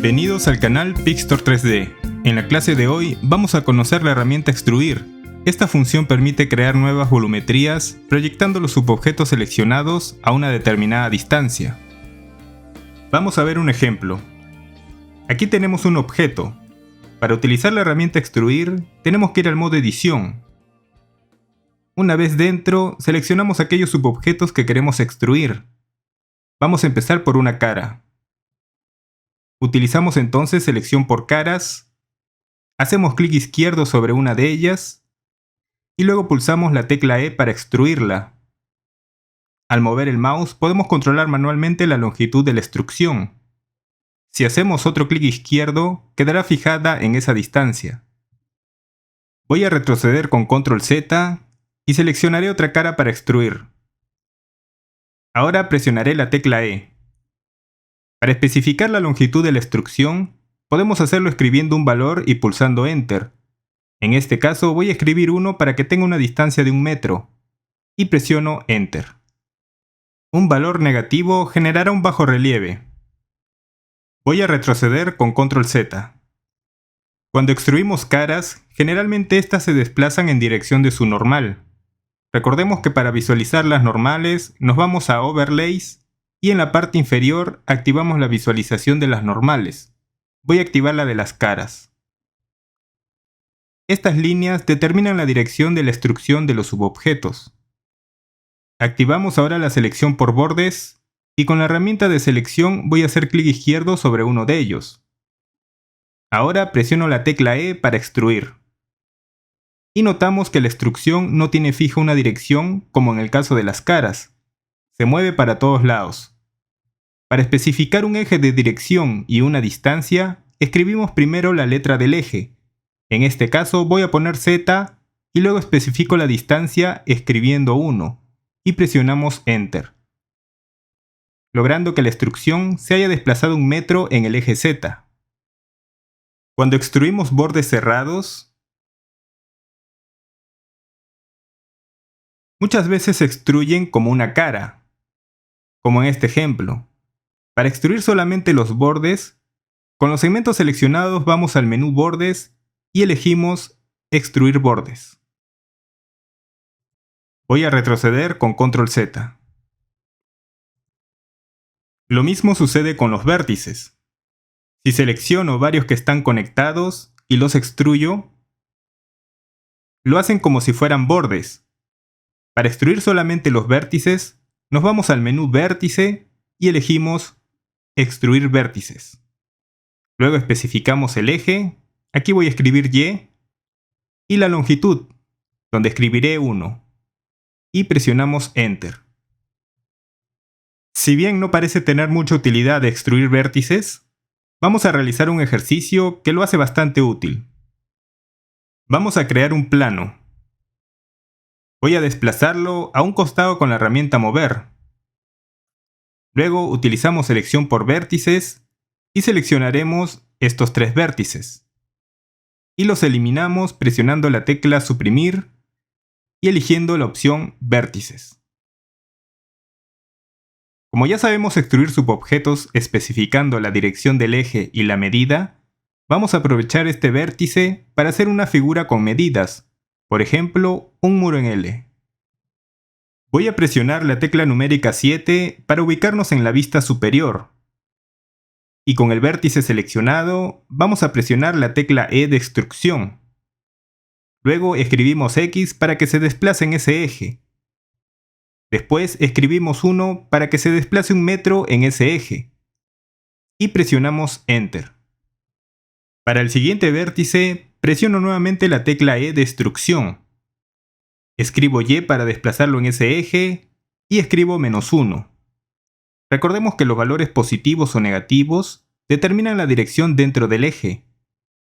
Bienvenidos al canal Pixtor 3D. En la clase de hoy vamos a conocer la herramienta Extruir. Esta función permite crear nuevas volumetrías proyectando los subobjetos seleccionados a una determinada distancia. Vamos a ver un ejemplo. Aquí tenemos un objeto. Para utilizar la herramienta Extruir tenemos que ir al modo Edición. Una vez dentro, seleccionamos aquellos subobjetos que queremos extruir. Vamos a empezar por una cara. Utilizamos entonces selección por caras, hacemos clic izquierdo sobre una de ellas y luego pulsamos la tecla E para extruirla. Al mover el mouse podemos controlar manualmente la longitud de la extrusión. Si hacemos otro clic izquierdo, quedará fijada en esa distancia. Voy a retroceder con Control Z y seleccionaré otra cara para extruir. Ahora presionaré la tecla E. Para especificar la longitud de la extrusión, podemos hacerlo escribiendo un valor y pulsando Enter. En este caso voy a escribir 1 para que tenga una distancia de 1 metro, y presiono Enter. Un valor negativo generará un bajo relieve. Voy a retroceder con Control Z. Cuando extruimos caras, generalmente estas se desplazan en dirección de su normal. Recordemos que para visualizar las normales, nos vamos a Overlays, y en la parte inferior activamos la visualización de las normales. Voy a activar la de las caras. Estas líneas determinan la dirección de la extrusión de los subobjetos. Activamos ahora la selección por bordes y con la herramienta de selección voy a hacer clic izquierdo sobre uno de ellos. Ahora presiono la tecla E para extruir. Y notamos que la extrusión no tiene fija una dirección como en el caso de las caras. Se mueve para todos lados. Para especificar un eje de dirección y una distancia, escribimos primero la letra del eje. En este caso voy a poner Z y luego especifico la distancia escribiendo 1 y presionamos Enter, logrando que la extrusión se haya desplazado 1 metro en el eje Z. Cuando extruimos bordes cerrados, muchas veces se extruyen como una cara, como en este ejemplo. Para extruir solamente los bordes, con los segmentos seleccionados vamos al menú Bordes y elegimos Extruir bordes. Voy a retroceder con Control Z. Lo mismo sucede con los vértices. Si selecciono varios que están conectados y los extruyo, lo hacen como si fueran bordes. Para extruir solamente los vértices, nos vamos al menú Vértice y elegimos Extruir vértices. Luego especificamos el eje, aquí voy a escribir y la longitud, donde escribiré 1, y presionamos Enter. Si bien no parece tener mucha utilidad de extruir vértices, vamos a realizar un ejercicio que lo hace bastante útil. Vamos a crear un plano. Voy a desplazarlo a un costado con la herramienta Mover. Luego utilizamos selección por vértices y seleccionaremos estos 3 vértices. Y los eliminamos presionando la tecla Suprimir y eligiendo la opción Vértices. Como ya sabemos extruir subobjetos especificando la dirección del eje y la medida, vamos a aprovechar este vértice para hacer una figura con medidas, por ejemplo, un muro en L. Voy a presionar la tecla numérica 7 para ubicarnos en la vista superior. Y con el vértice seleccionado, vamos a presionar la tecla E de extrusión. Luego escribimos X para que se desplace en ese eje. Después escribimos 1 para que se desplace 1 metro en ese eje. Y presionamos Enter. Para el siguiente vértice, presiono nuevamente la tecla E de extrusión. Escribo Y para desplazarlo en ese eje y escribo -1. Recordemos que los valores positivos o negativos determinan la dirección dentro del eje.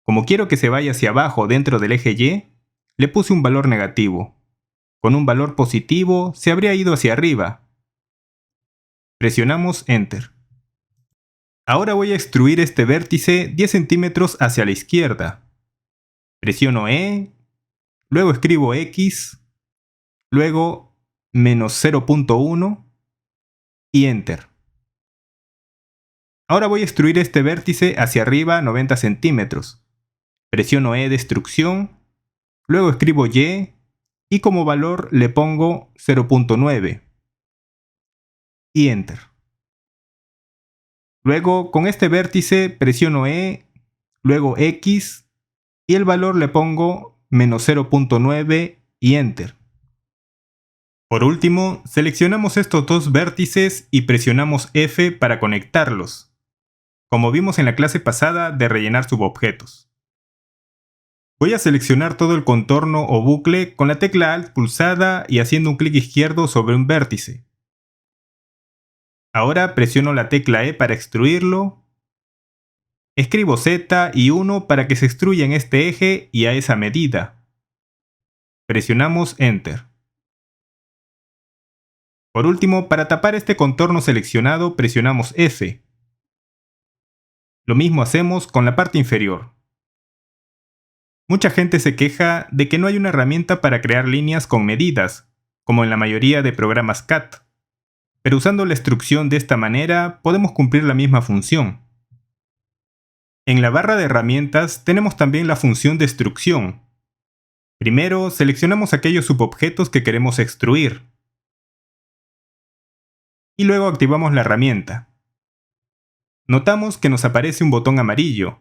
Como quiero que se vaya hacia abajo dentro del eje Y, le puse un valor negativo. Con un valor positivo se habría ido hacia arriba. Presionamos Enter. Ahora voy a extruir este vértice 10 centímetros hacia la izquierda. Presiono E, luego escribo X, luego -0.1 y Enter. Ahora voy a extruir este vértice hacia arriba 90 centímetros. Presiono E de extrusión, luego escribo y como valor le pongo 0.9 y Enter. Luego con este vértice presiono E, luego X y el valor le pongo menos 0.9 y Enter. Por último, seleccionamos estos dos vértices y presionamos F para conectarlos, como vimos en la clase pasada de rellenar subobjetos. Voy a seleccionar todo el contorno o bucle con la tecla Alt pulsada y haciendo un clic izquierdo sobre un vértice. Ahora presiono la tecla E para extruirlo. Escribo Z y 1 para que se extruya en este eje y a esa medida. Presionamos Enter. Por último, para tapar este contorno seleccionado, presionamos F. Lo mismo hacemos con la parte inferior. Mucha gente se queja de que no hay una herramienta para crear líneas con medidas, como en la mayoría de programas CAD. Pero usando la extrusión de esta manera, podemos cumplir la misma función. En la barra de herramientas tenemos también la función de extrusión. Primero, seleccionamos aquellos subobjetos que queremos extruir. Y luego activamos la herramienta. Notamos que nos aparece un botón amarillo.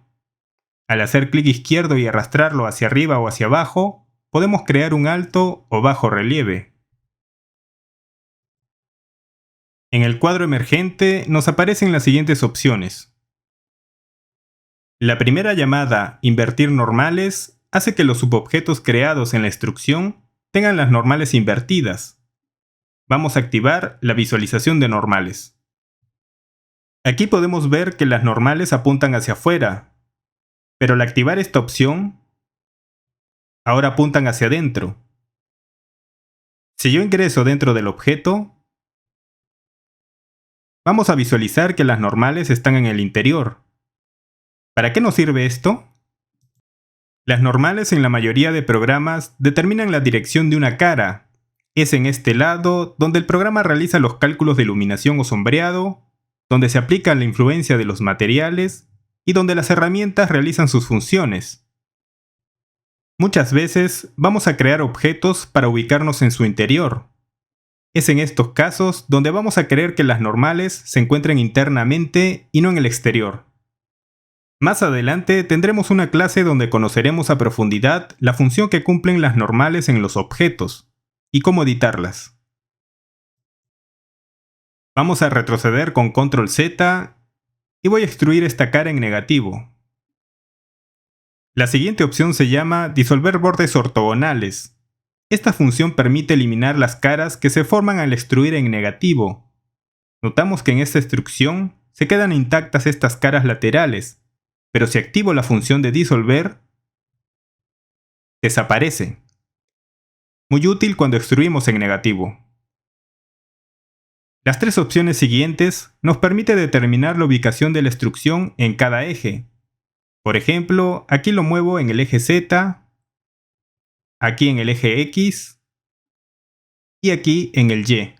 Al hacer clic izquierdo y arrastrarlo hacia arriba o hacia abajo, podemos crear un alto o bajo relieve. En el cuadro emergente nos aparecen las siguientes opciones. La primera, llamada Invertir normales, hace que los subobjetos creados en la extrusión tengan las normales invertidas. Vamos a activar la visualización de normales. Aquí podemos ver que las normales apuntan hacia afuera, pero al activar esta opción, ahora apuntan hacia adentro. Si yo ingreso dentro del objeto, vamos a visualizar que las normales están en el interior. ¿Para qué nos sirve esto? Las normales en la mayoría de programas determinan la dirección de una cara. Es en este lado donde el programa realiza los cálculos de iluminación o sombreado, donde se aplica la influencia de los materiales y donde las herramientas realizan sus funciones. Muchas veces vamos a crear objetos para ubicarnos en su interior. Es en estos casos donde vamos a querer que las normales se encuentren internamente y no en el exterior. Más adelante tendremos una clase donde conoceremos a profundidad la función que cumplen las normales en los objetos y cómo editarlas. Vamos a retroceder con Control Z y voy a extruir esta cara en negativo. La siguiente opción se llama Disolver bordes ortogonales. Esta función permite eliminar las caras que se forman al extruir en negativo. Notamos que en esta extrusión se quedan intactas estas caras laterales, pero si activo la función de disolver, desaparece. Muy útil cuando extruimos en negativo. Las tres opciones siguientes nos permiten determinar la ubicación de la extrusión en cada eje. Por ejemplo, aquí lo muevo en el eje Z, aquí en el eje X y aquí en el Y.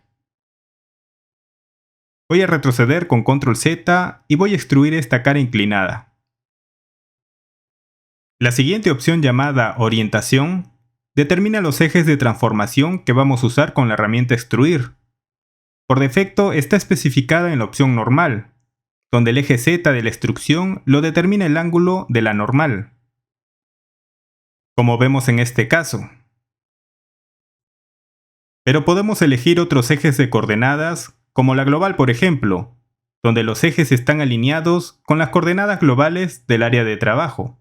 Voy a retroceder con Control Z y voy a extruir esta cara inclinada. La siguiente opción, llamada Orientación, determina los ejes de transformación que vamos a usar con la herramienta Extruir. Por defecto está especificada en la opción Normal, donde el eje Z de la extrusión lo determina el ángulo de la normal, como vemos en este caso. Pero podemos elegir otros ejes de coordenadas, como la global por ejemplo, donde los ejes están alineados con las coordenadas globales del área de trabajo.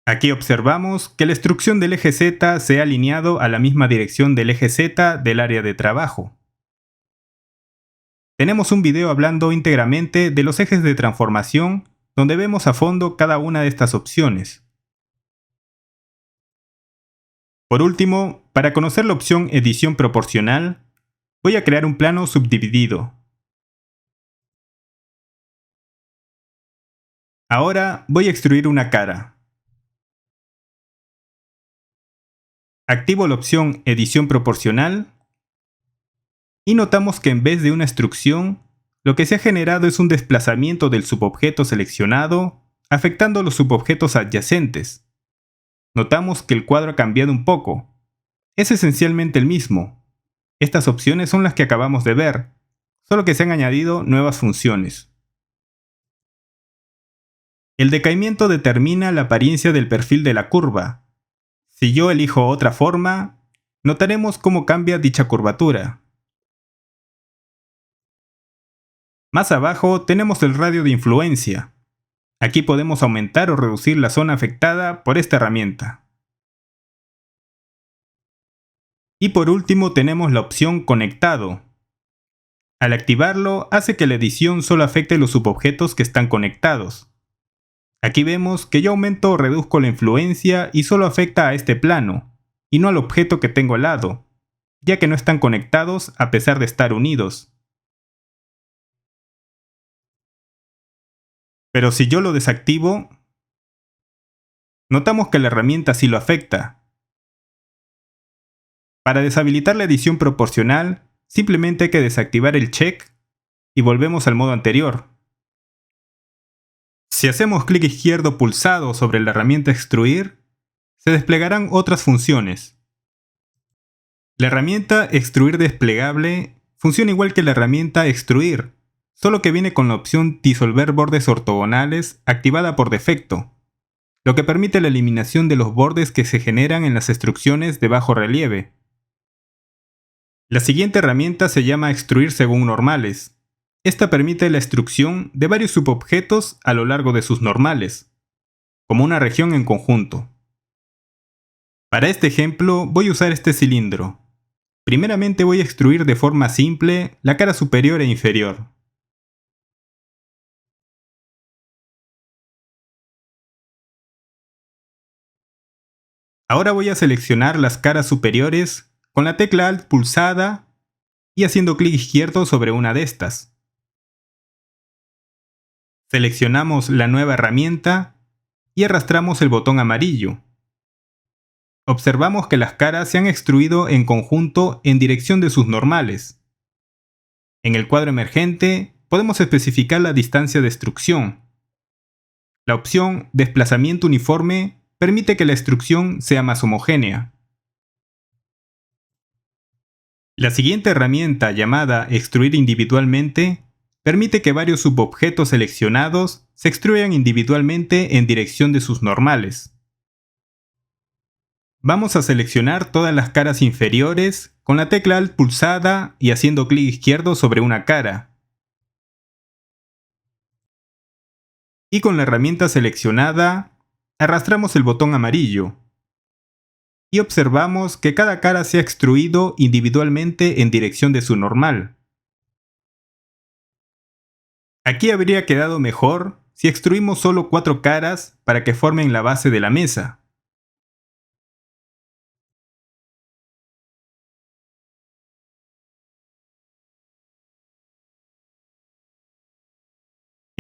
Aquí observamos que la extrusión del eje Z se ha alineado a la misma dirección del eje Z del área de trabajo. Tenemos un video hablando íntegramente de los ejes de transformación, donde vemos a fondo cada una de estas opciones. Por último, para conocer la opción Edición proporcional, voy a crear un plano subdividido. Ahora voy a extruir una cara. Activo la opción Edición proporcional y notamos que en vez de una extrusión, lo que se ha generado es un desplazamiento del subobjeto seleccionado, afectando a los subobjetos adyacentes. Notamos que el cuadro ha cambiado un poco. Es esencialmente el mismo. Estas opciones son las que acabamos de ver, solo que se han añadido nuevas funciones. El decaimiento determina la apariencia del perfil de la curva. Si yo elijo otra forma, notaremos cómo cambia dicha curvatura. Más abajo tenemos el radio de influencia. Aquí podemos aumentar o reducir la zona afectada por esta herramienta. Y por último tenemos la opción Conectado. Al activarlo, hace que la edición solo afecte los subobjetos que están conectados. Aquí vemos que yo aumento o reduzco la influencia y solo afecta a este plano, y no al objeto que tengo al lado, ya que no están conectados a pesar de estar unidos. Pero si yo lo desactivo, notamos que la herramienta sí lo afecta. Para deshabilitar la edición proporcional, simplemente hay que desactivar el check y volvemos al modo anterior. Si hacemos clic izquierdo pulsado sobre la herramienta Extruir, se desplegarán otras funciones. La herramienta Extruir desplegable funciona igual que la herramienta Extruir, solo que viene con la opción Disolver bordes ortogonales activada por defecto, lo que permite la eliminación de los bordes que se generan en las extrusiones de bajo relieve. La siguiente herramienta se llama Extruir según normales. Esta permite la extrusión de varios subobjetos a lo largo de sus normales, como una región en conjunto. Para este ejemplo voy a usar este cilindro. Primeramente voy a extruir de forma simple la cara superior e inferior. Ahora voy a seleccionar las caras superiores con la tecla Alt pulsada y haciendo clic izquierdo sobre una de estas. Seleccionamos la nueva herramienta y arrastramos el botón amarillo. Observamos que las caras se han extruido en conjunto en dirección de sus normales. En el cuadro emergente podemos especificar la distancia de extrusión. La opción Desplazamiento uniforme permite que la extrusión sea más homogénea. La siguiente herramienta, llamada Extruir individualmente, permite que varios subobjetos seleccionados se extruyan individualmente en dirección de sus normales. Vamos a seleccionar todas las caras inferiores con la tecla Alt pulsada y haciendo clic izquierdo sobre una cara. Y con la herramienta seleccionada, arrastramos el botón amarillo. Y observamos que cada cara se ha extruido individualmente en dirección de su normal. Aquí habría quedado mejor si extruimos solo 4 caras para que formen la base de la mesa.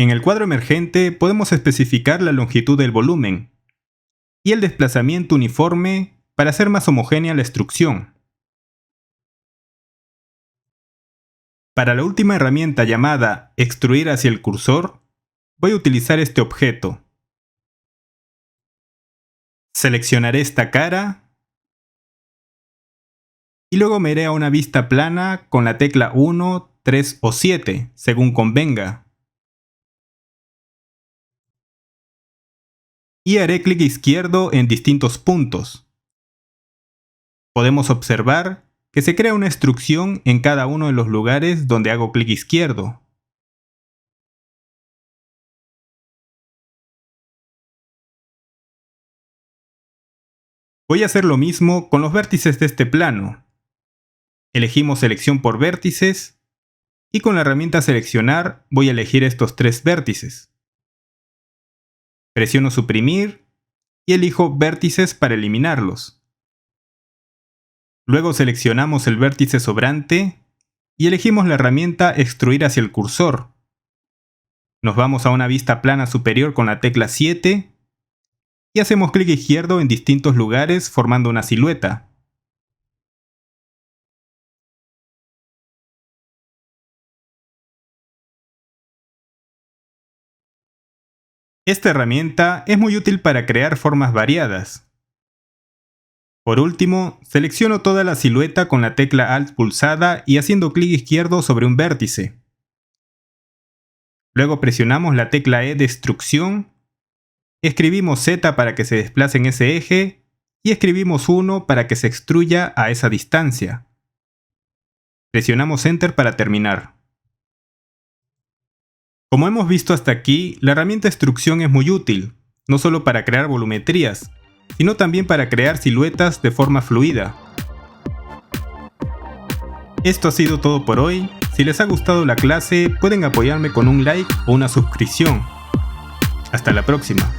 En el cuadro emergente podemos especificar la longitud del volumen y el desplazamiento uniforme para hacer más homogénea la extrusión. Para la última herramienta llamada Extruir hacia el cursor, voy a utilizar este objeto. Seleccionaré esta cara y luego me iré a una vista plana con la tecla 1, 3 o 7, según convenga. Y haré clic izquierdo en distintos puntos. Podemos observar que se crea una extrusión en cada uno de los lugares donde hago clic izquierdo. Voy a hacer lo mismo con los vértices de este plano. Elegimos selección por vértices y con la herramienta seleccionar voy a elegir estos 3 vértices. Presiono suprimir y elijo vértices para eliminarlos. Luego seleccionamos el vértice sobrante y elegimos la herramienta Extruir hacia el cursor. Nos vamos a una vista plana superior con la tecla 7 y hacemos clic izquierdo en distintos lugares formando una silueta. Esta herramienta es muy útil para crear formas variadas. Por último, selecciono toda la silueta con la tecla Alt pulsada y haciendo clic izquierdo sobre un vértice. Luego presionamos la tecla E de extrusión, escribimos Z para que se desplace en ese eje y escribimos 1 para que se extruya a esa distancia. Presionamos Enter para terminar. Como hemos visto hasta aquí, la herramienta extrusión es muy útil, no solo para crear volumetrías, sino también para crear siluetas de forma fluida. Esto ha sido todo por hoy. Si les ha gustado la clase, pueden apoyarme con un like o una suscripción. Hasta la próxima.